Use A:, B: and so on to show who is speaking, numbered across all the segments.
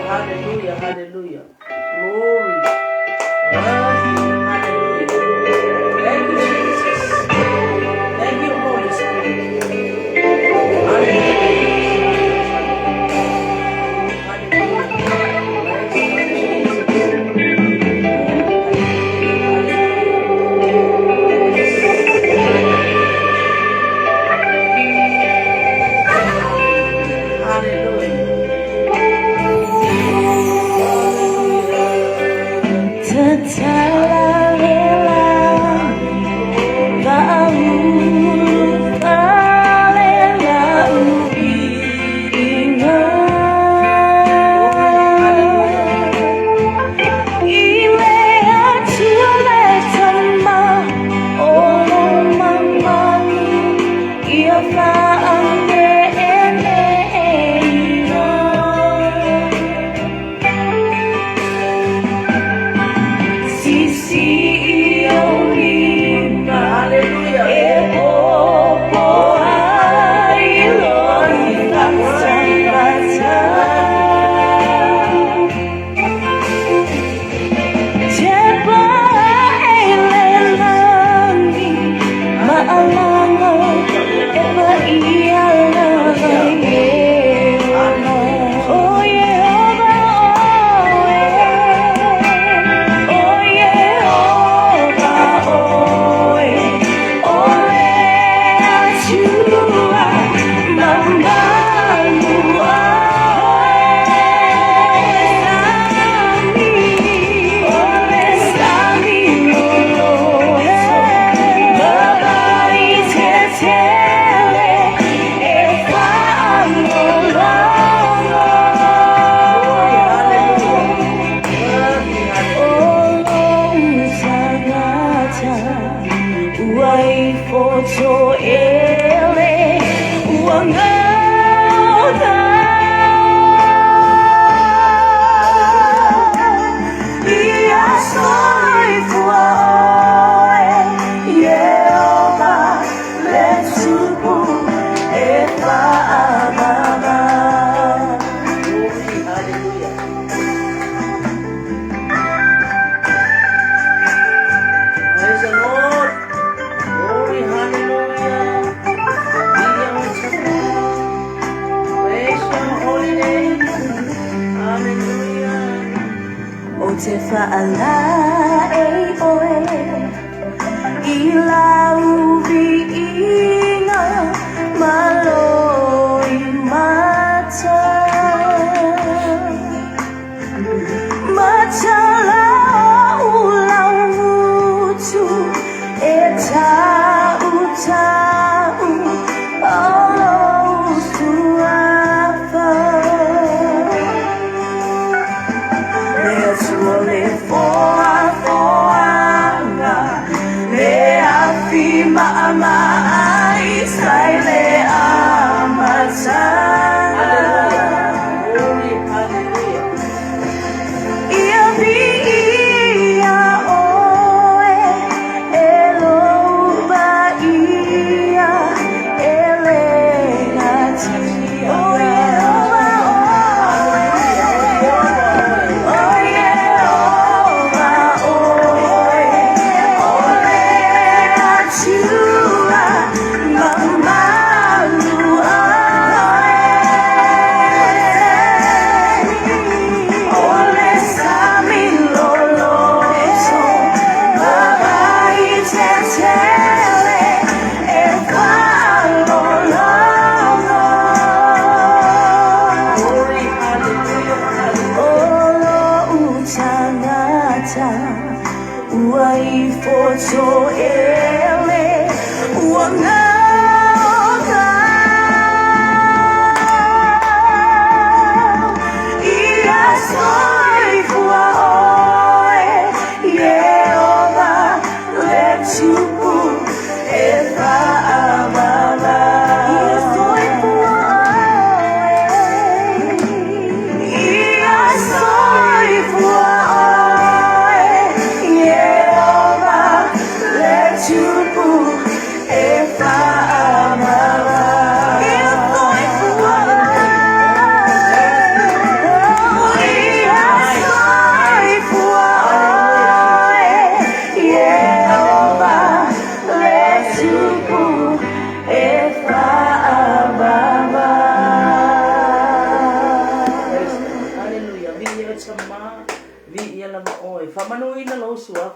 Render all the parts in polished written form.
A: Hallelujah, hallelujah. Glory. Hallelujah. Thank you, Jesus. Thank you, Holy Spirit.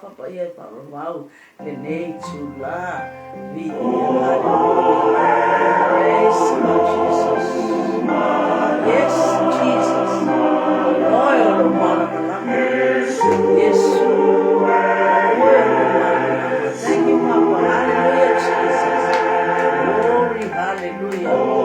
A: papa ye papa wow le nei chula vi hallelujah. Praise you, Jesus. Yes, Jesus. Oil of Malama. Yes. Oil of Malama. Thank you, Papa. Hallelujah, Jesus. Glory, hallelujah.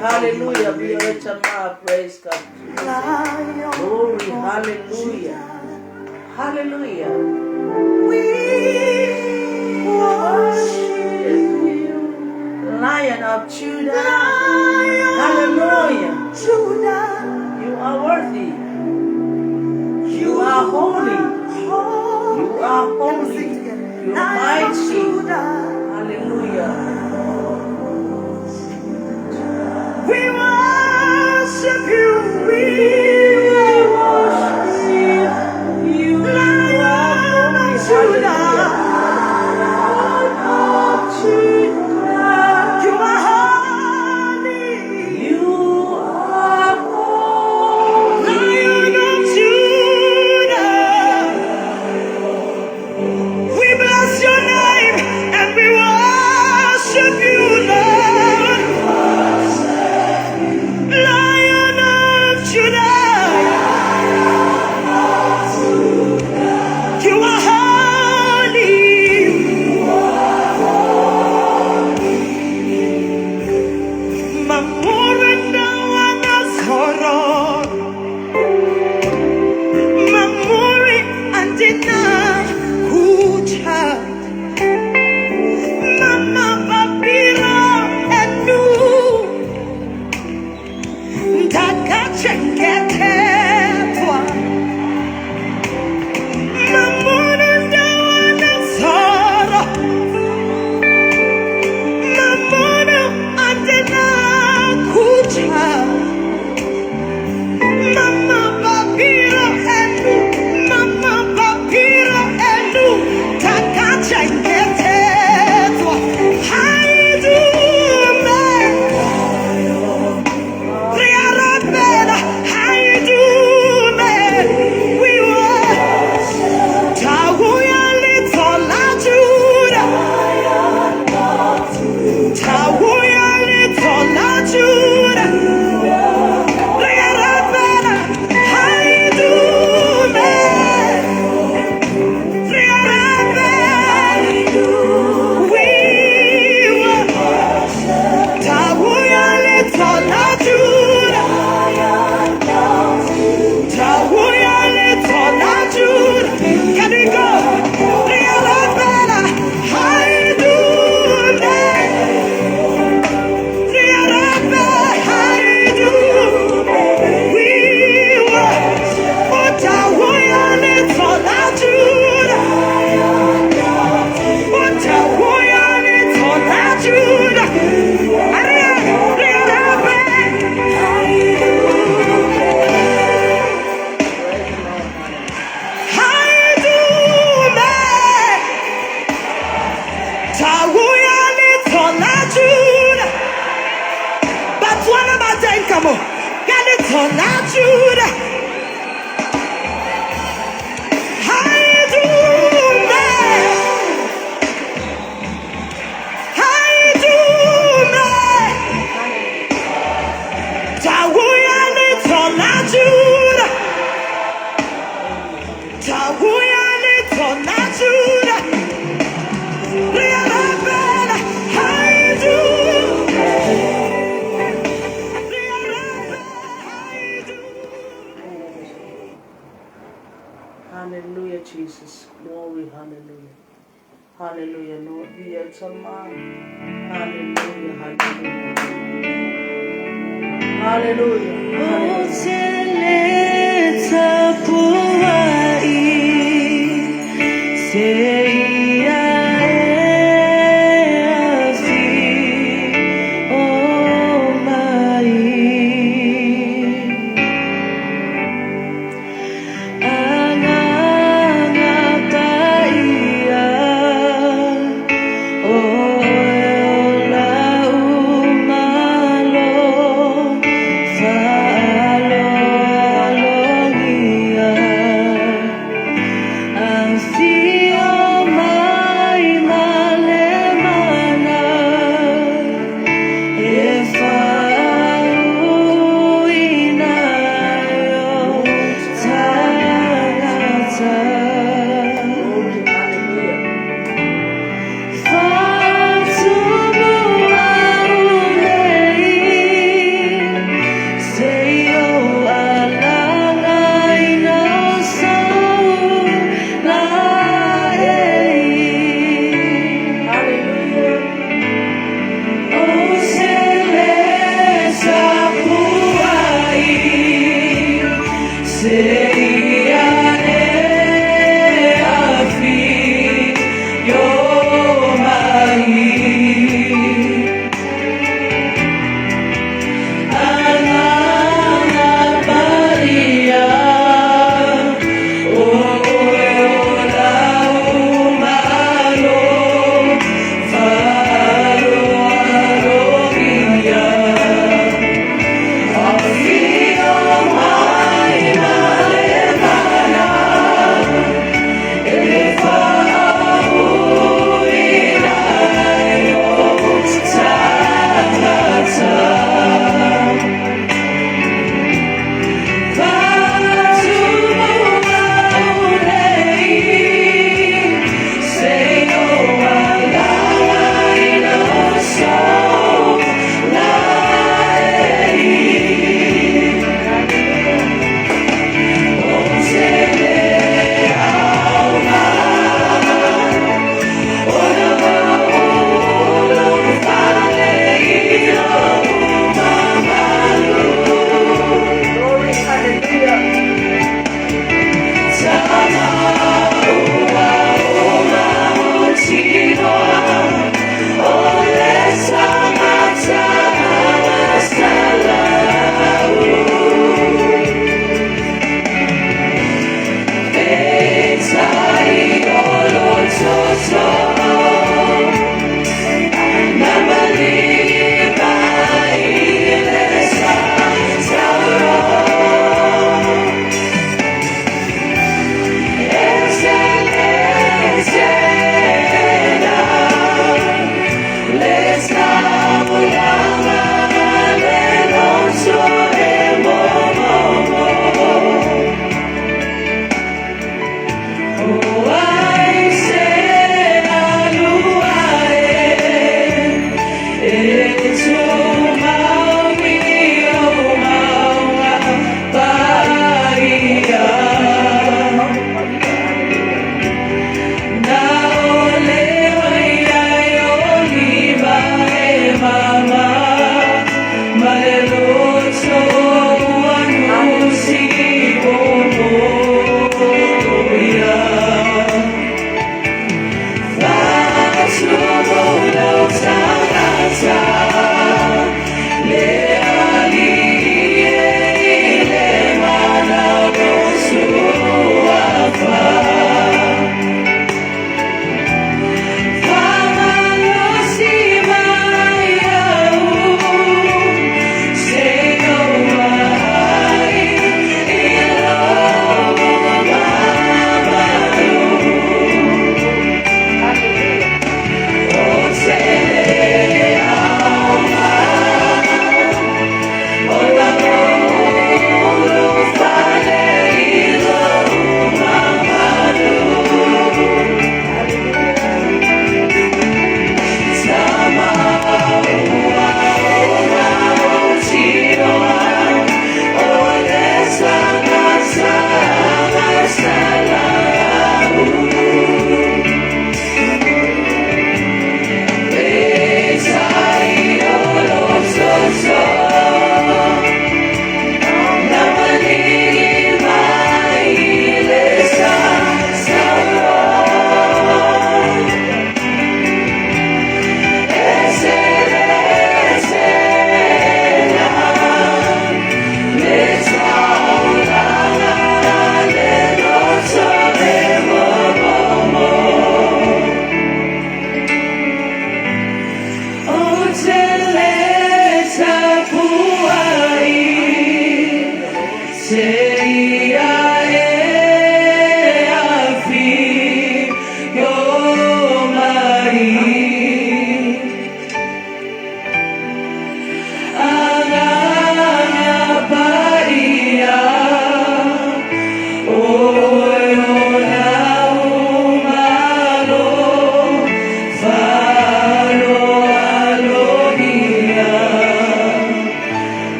A: Hallelujah. Be a praise God. Glory. Hallelujah. Hallelujah. We worship you, Lion of Judah. Hallelujah. You are worthy. You are holy. You are holy. You are mighty. Hallelujah. We worship you. We worship you, Lion of Judah. You are holy. You are holy. Lion of Judah. We bless your name and we worship you, Lord. Lion of Judah. You are holy. Mamurenda wanazoro. Mamuri andina kucha. Mama babira enu. Ndakachengetwa. mo. Ganito na Judah. Hallelujah, Jesus. Glory, hallelujah. Hallelujah, Lord. We exalt my hallelujah, hallelujah. Hallelujah.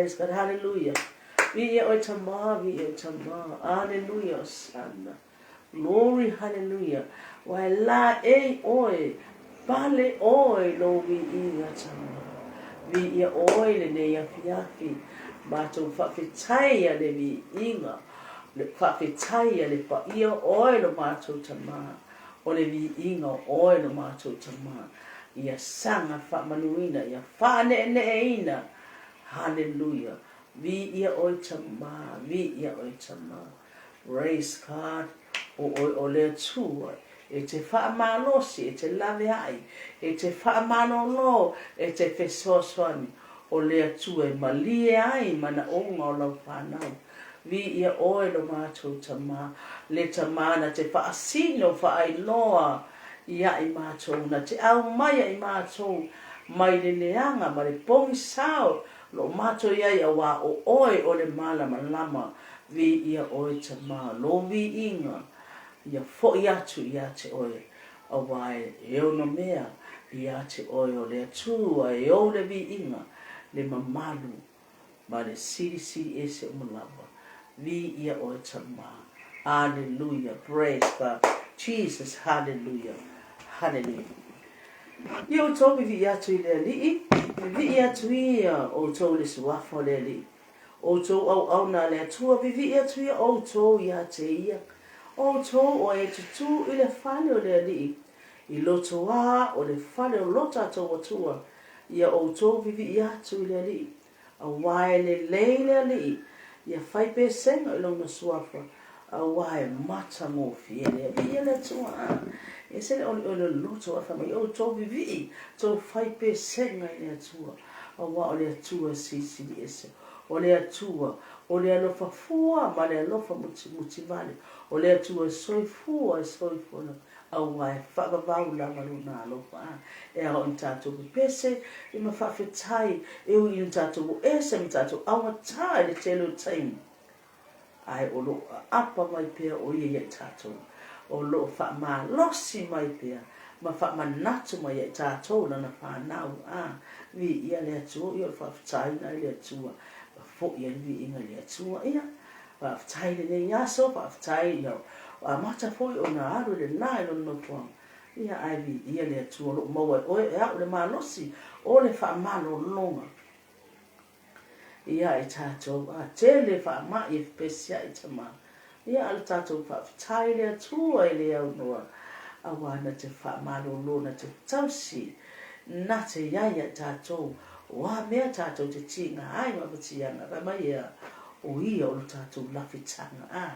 A: Praise God. Hallelujah. Vi oi tama, vi oi tama. Hallelujah, Sana. Glory, hallelujah. Wai la e oi. Pale oi lo vi inga tama. Vi oi le ne ya fiafi. Mato whawhitaya le vi inga. Le whawhitaya le pa ia oi lo mato tama. O le vi inga oi lo mato tama. Ia sanga whamanuina. Ia whane ne ina. Hallelujah. Vi ia oi tama. Vi ia oi tama. Praise God. O le tua. E te whaamalosi. E te lawe ai. E te whaamalolo. E te whesoswani. O lea tue ma lie ai mana onga o lau whanau. Vi ia oe lo mātou tama. Le tama na te whaasino whaailoa ia i mātou. Na te au mai i mātou. Mai le leanga ma le pongi sao. Lo mātou iai a wā o oe o le malama lama. Vi ia oe tama. Lo vi inga. Ia fo i atu ia te oe. A wai e ono mea ia te oe o le atua e o le vi inga. Le mamalu ma le siri ese o malawa. Vi ia o tama. Hallelujah. Praise God. Jesus. Hallelujah. Hallelujah. Ia o tō vi atu i le li. Vi atu ia o tō le suafo le li. O tō au na le atua vi atu ia o tō ia te ia. O tō o e tutu i le whale o le li. I loto a o le whale o lota tō atua. Ia o tō vivi i atu i le li. A wae le leile li. Ia whai pe senga i lona suafa. A wae mata ngō fiele. Ia le tua. E se le o le loto a whamai. O tō vivi i. Tō whai pe senga i le atua. A wae o le atua sisi di ese. O le atua. O le alofa fua. Ma le alofa muti vale. O le atua soi fua. Soi fua. Au ai whakavau lava luna alofa. E a o tātou pese, i ma whawhetai, e ui i tātou ese mi tātou awa tai le telo taimi. Ai o lo apa mai pia o ia i tātou. O lo whama losi mai pia, ma whama natu mai i tātou na whanau. Vi ia le atua, ia whawhetai na le atua. Fo ia vi inga le atua ia. Whawhetai le ne iaso, whawhetai iau. A mata foi o na aru le nai no no puang. Ia ai vi ia le atua lo maua oe e au le malosi o le whaamalo longa. Ia e tātou a te le whaama i pesia i tama. Ia ala tātou whaafitai le atua i le au noa. A wana te whaamalo lona te tausi. Na te iaia tātou. Wa mea tātou te tinga ai ma patianga. Ka mai ia o ia o tātou lawhitanga.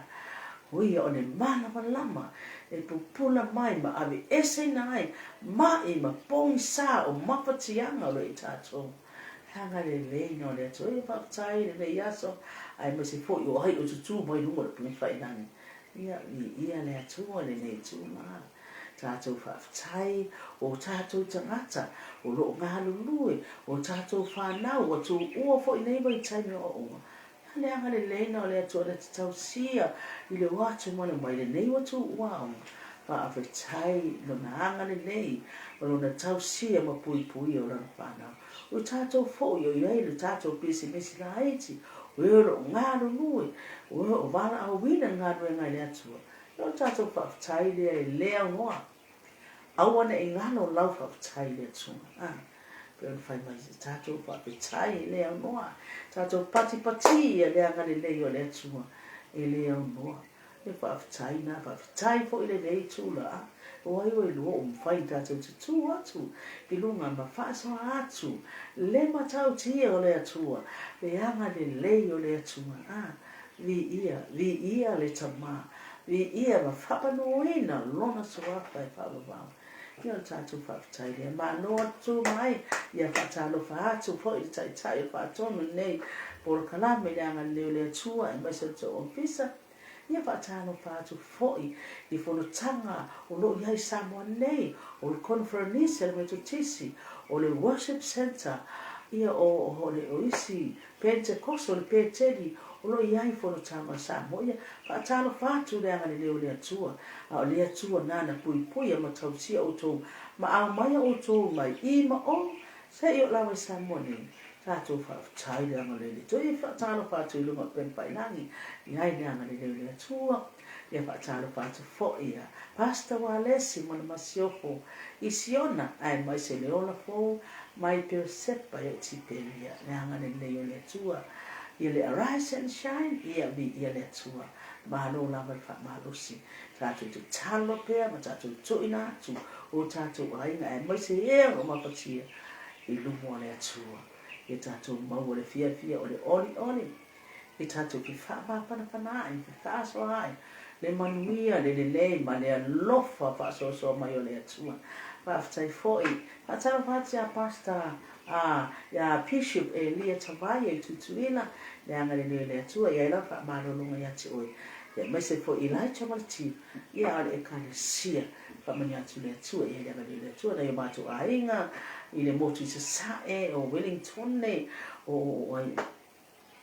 A: O ia o ne mana lama e pupula mai ma ave ese nai ma e ma pongi sa o mapatianga o i tātou. Hanga le leino le ato e papatai le iaso ai ma se fo i o hai o tutu mai lungo le puni whainani. Ia le ato le ne tu ma. Tātou whaafitai o tātou tangata o lo ngā lulue o tātou whanau o tō ua fo i nei mai taimi o onga. Le anga le leina o le atua le te tausia i le watu mole mai le nei watu wao. Pa awhetai no na anga le nei o lo na tausia ma pui pui o lana whanau. O tātou fo i o iei le tātou pisi mesi la haiti. O e ro ngāro nui. O e o wala au wina ngāro e ngai le atua. O tātou whawhetai lea e lea ngoa. Awana e ngano lau whawhetai le atua. Pero fai mai se tātou whaapetai e lea noa. Tātou pati e lea ngane lei o lea tua e lea noa. E whaapetai na whaapetai fo i le lei tūla. O ai o e lua o mwhai tātou te tū atu. I lunga ma whaasoa atu. Le matau tia o lea tua. Le anga le lei o lea tua. Vi ia le tama. Vi ia ma whapanoina lona soapa e whaapapau. Ia tātou whaapetai lea. Ma noa tū mai. Ia whaatalo whaatu po i tai o whaatonu nei. Poro kalame le anga leo lea tua e maisa to ofisa. Ia whaatalo whaatu po i whono tanga o lo iai Samoa nei. O le conference le meto tisi. O le worship center. Ia o le oisi Pentecost o le Peteri. O lo iai whono tanga Samoa. Ia whaatalo whaatu le anga leo lea tua. O lea tua nana pui pui a matausia o tō. Ma au mai o tō mai i ma o. Se i o lawa Samoa nei. tato fa chai le ngale to I fa talo fa tu lu pen pai langi ngai le ngale le tua ia fa talo fa tu fo ia pasta wale si mon masiofo isiona ai mai se le ona fo mai pe sepa e tiperia le ngale le tua ia le arise and shine ia bi ia le tua malo la fa malo si tato tu talo pe ma tato tu ina tu o tato ai ngai mai se e o ma patia I lumo le tua e tato mau le fia o le oli e tato ki fa pa pana I fa so ai le manuia le ma le lofa fa so mai o le tua fa ftai foi fa tala fa tia pasta ya bishop e lia tavaye tutuila le anga le tua ia la fa malo lunga ya ti oi ya mai se foi Elijah Malti ia le ekalesia fa mania tu le tua ia le tua na ma tu ainga I le motu se sae o Wellington ne o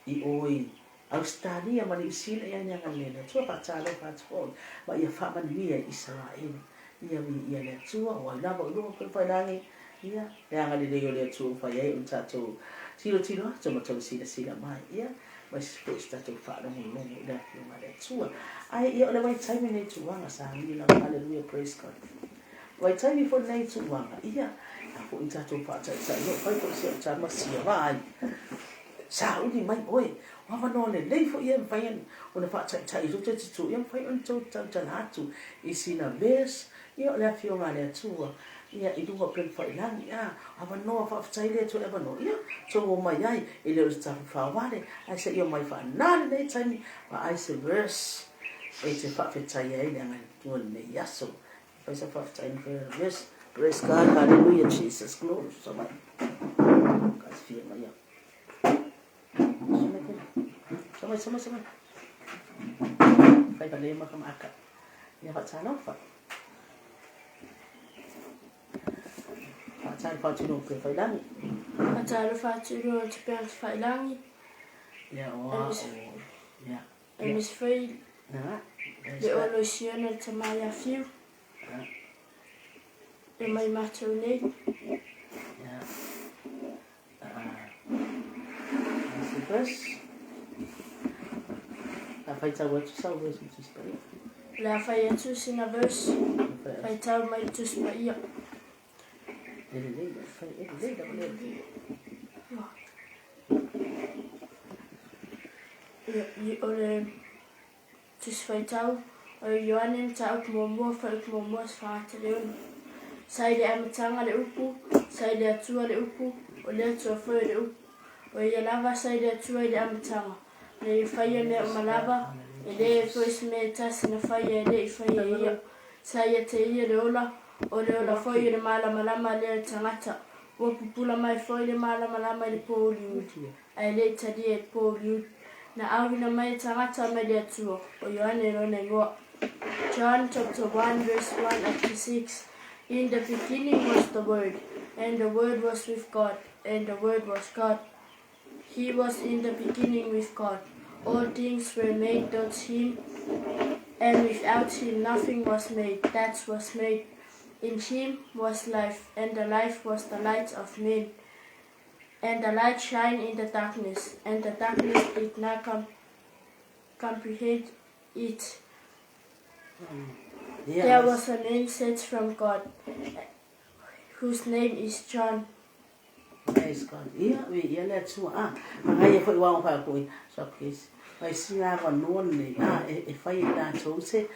A: I oi Australia ma ni sila ia nyanga le tua pa tala fa tu ma ia fa mania Israel ia le tua o na ba lu ko fa langi ia le anga le tua fa ia un tato tilo so ma to sila mai ia ma se tato fa no mo le le tua ai ia le mai time ne tua nga sa ni la hallelujah praise God wai time for nei tua ia ko I tato fa no fai ko se ta ma sia vai sa uni mai oi wa va no le fo ia fai o le fa ta I so tu ia fai on to ta hatu I sina ves ia le fio nga le tua ia I dunga pen fai langi ava no fa tai le to ava no ia so o mai ai I le sta fa vale ai se ia mai fa na le tai ma ai se verse e te fa tai ai le nga to le yaso fa se fa tai verse praise God hallelujah Jesus glory so mai kas fia mai ia sama fai pa le ma kam aka ia fa tsana fa Atalo faturo pe fai langi.
B: Atalo faturo te pe fai langi.
A: Ya o ya.
B: Emis fai.
A: Na.
B: Le olo siona te mai a fiu. Le mai matou nei.
A: Ya. Sipes. A fai tau atu sau vesu tu spai.
B: Le a fai atu sina vesu. Fai tau mai tu spai.
A: Ele da mulher.
B: I ole tus fai tau o Ioane tau mo fai mo fa te leon. Sai le amatanga le upu, sai le atua le upu, o le atua fai le upu. O ia lava sai le atua le amatanga. Le fai le malava, e le fois me tasi na fai e le fai e ia. Sai te ia le ola. O le ola foi le malama le tangata o pupula mai foi le malama le Poliwood ai le tadi e Poliwood na awina mai tangata mai le tuo o Ioane rona ingoa John chapter 1 verse 1 up to 6 In the beginning was the Word and the Word was with God and the Word was God He was in the beginning with God all things were made through him and without him nothing was made that was made In him was life, and the life was the light of men. And the light shined in the darkness, and the darkness did not comprehend it. There was a man sent from God, whose name is John.
A: Praise God. Ia le tua ngai foi wa pa ko so please. Vai singa wa noni e fai da to se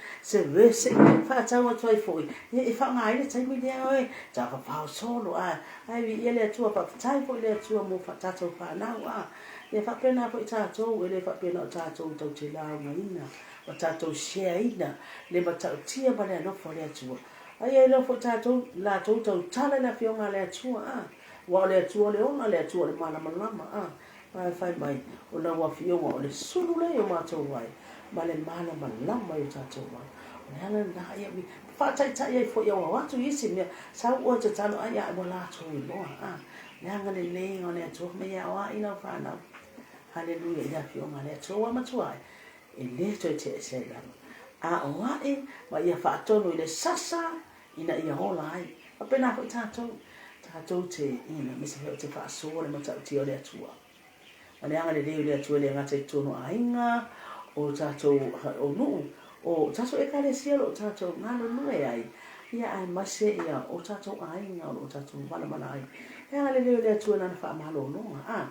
A: verse fa ta wa toi foi e fa ngai le tai mi dia oi ta fa solo ai ia le tua pa tai foi le tua mo fa ta to pa na wa e fa pena foi ta to e le fa pena ta to te la ngai o ta to share ina le ba ta tia ba le no fo le tua ai lo fo ta to la to tala la fionga le tua wa le tua le ona le tua le malama Mai fai mai o na wa fionga o le sulu le o matou wai ma le malama o tatou wai o le ala na ia mi fa tai ai fo ia wa tu isi me sa o te tano ai a mo la tu i mo le anga le o le tu me ia wa ina fa na hallelujah ia fionga le tu wa matou ai e le to te se la o wa ma ia fa tonu le sasa ina ia hola ai apena ko tatou tātou te ina, misa heo te whaasoa le matau ti o le atua. Ane anga le leo le atua le ngata i tono ainga, o tātou o nuu, o tātou e kare sielo, o tātou ngalo nue ai, ia ai mase ia, o tātou ainga, o tātou mana ai. E anga le leo le atua nana wha mahalo nonga,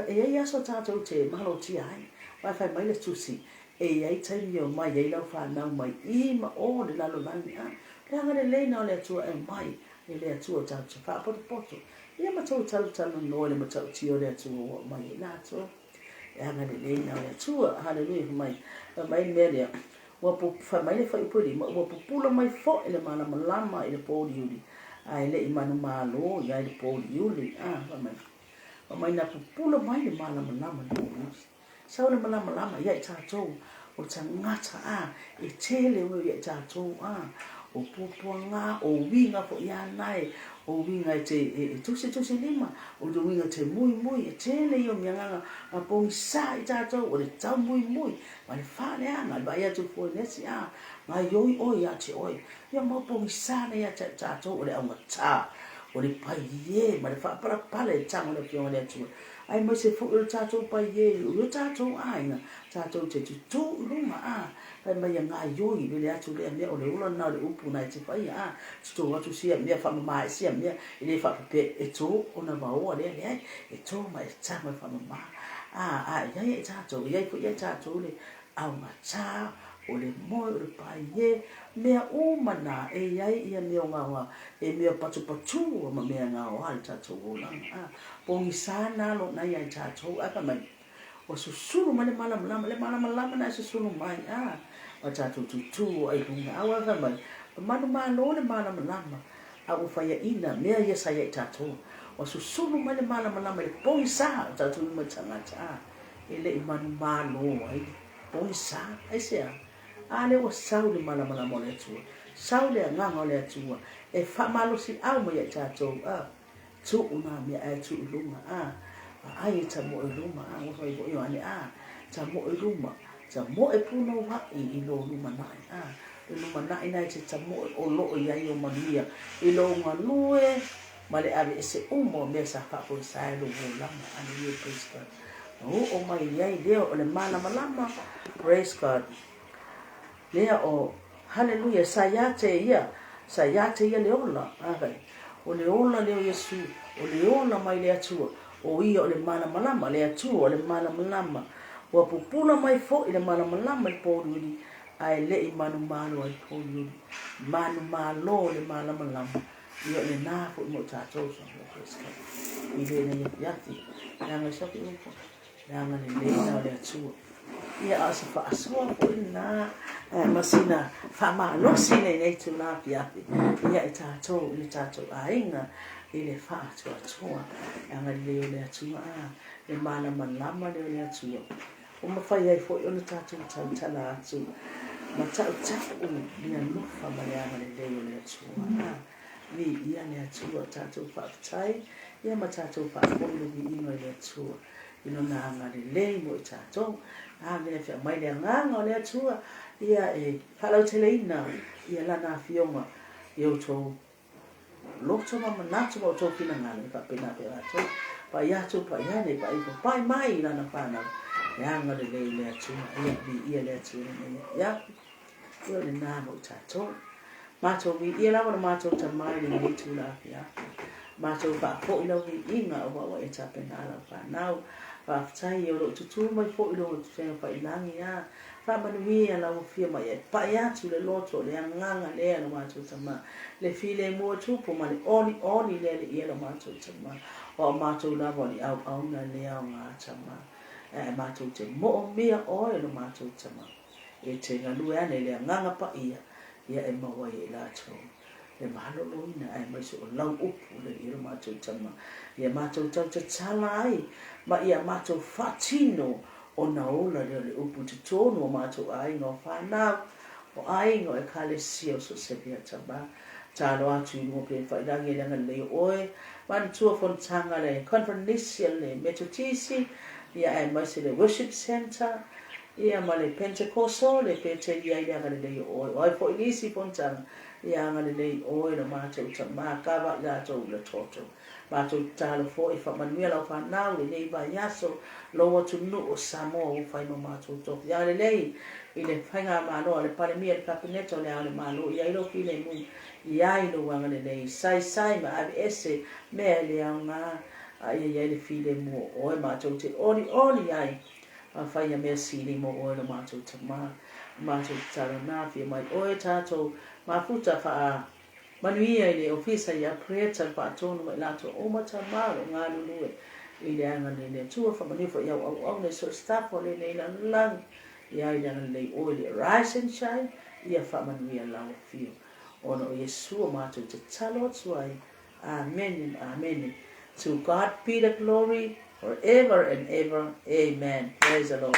A: e ai aso tātou te mahalo ti ai, mai whai mai le tusi, e ai taimi o mai, e lau whanau mai, I ma o le lalo lani, e anga le leina o le atua e mai, e le atua tātou whaapoto. Ia matau talu no le matau ti o le atua o mai e nātou. E anga le leina o le atua, hallelujah, mai mea lea. Wapu mai le whaipuri, wapu pula mai fo e le malama e le pōri uri. Ai le I manu malo, ia le pōri uri. Mai na pupula mai le malama le uri. Sau le malama, ia I tātou. O tangata, e tele o ia I tātou, o pupuanga, o winga po ia nai, o winga te tuse lima, o te winga te mui, e tele I o mianganga, a pongi sa I tātou, o le tau mui, ma le whane anga, ba ia tu fo nesi ngai oi oi ia te oi, ia ma pongi sa na ia tātou, o le aunga tā, o le pai ye, ma le whapara pale, tango le pionga le atua. Ai mai se fuku le tātou pai ye, o le tātou ainga, tātou te tutu runga ai mai ngā yoi le atu le mea o le ula na le upu na te pai tutu atu sia mea whamamai sia mea I le whapape e tō o na maoa le e tō mai e tama whamamai iai e tātou iai pu iai tātou le au ngā tā o le moe o le pai ye mea umana e iai ia mea o ngā e mea patu o ma mea ngā o hali tātou o langa pongi sā nalo na iai tātou aka mai o susuru ma le malama na susuru mai o tātou tutu ai lunga awa ka mai manu malo le malama a o whaia ina mea ia sa iai tātou o susuru ma le malama le pongi sā tātou ima tangata e le I manu malo ai pongi sā ai sea le o sau le malama mo le atua sau le nganga le atua e whamalo si au ma iai tātou tu una mea ai tu lunga ai ta mo luma o fai bo yo ani ta mo luma ta mo e puno wa I lo luma nai luma nai nai te ta mo o lo ia I o mania I lo ngalue ma le ave se umo me sa fa po sai lo lama ani ye praise God o mai ia leo o le malama praise God lea o hallelujah sayate ia le ola o le ola leo Yesu o le ola mai le atua o ia o le malama le atua o le malama wa pupula mai fo I le malama le pōruri ai le I manu malo ai pōruri manu malo le malama ia le nā fo I mo tātou sa I le na yati nanga sapi upo nanga le leina o le atua ia asa whaasua po I nā masina whamalosi nei tu nā piapi ia I tātou ainga I le whaatua anga leo le atua le malama le atua o mawhai ai fo I ona tātou tautala atu ma tau nia nufa ma le anga le leo le atua ni ia le atua tātou whaatai ia ma tātou whaakolo ni ino le atua ino na anga le lei mo I tātou mea whia mai le nganga o le atua ia e whalau teleina ia lana fionga I o tō loto ma manatu o tō pina ngana pa pina pe ato pa iato pa iane pa I pai mai lana whanau e anga le le atua ia le atua ia ia le nāma o tātou mātou mi ia lawa na mātou ta mai le ni tu la pia mātou pa po ina wi inga o wawa e tape ngala whanau pa ftai o lo tutu mai po ilo o tutu pa ilangi pa manuia la o fia mai pa atu le loto le nganga le no mātou ta mai le file mo tupu ma le oni le ia lo mātou ta mai o mātou lawa ni au na le au ngā ta mai mātou te mo mea o e lo mātou ta mai e te nganu ane le nganga pa ia e mawai e lātou le mahalo loina ai mai so lau upu le ia lo mātou ta mai ia mātou tau ta tala ai ma ia mātou fatino o na ola le upu te tonu o mātou ainga o whanau o ainga e kalesia o so sepia taba talo atu I mo pe whairangi langa le oe man tua fontanga le Conferencia le Metodisi ia e mai se le Worship Center ia ma le Pentecostal le pete ia langa le oe o ai po inisi fontanga ia ngale nei oe na mātou ta mākawa i rātou le toto. Mātou tāla fo e whamanuia lau whanau le nei vai aso loa tu nu o Samoa o whai no mātou toku. Ia ngale nei i le whainga māloa le palemia le kapineto le ale mālo i ailo ki le mu i ailo wangale nei sai ma ave ese mea le au ngā a ia le file mo oe mātou te oli ai a whai a mea siri mo oe na mātou ta mātou tala nā fia mai oe tātou mafuta wha manuia i le ofisa i a preta wha tonu mai lato o mata maro ngā lulue i le anga le tua wha manifa i au ne so staff o le nei lang i ai le anga le oe le rise and shine i a wha manuia lau fio ono o Yesu o mātou te talo atuai amen and amen. To God be the glory forever and ever. Amen. Praise the Lord.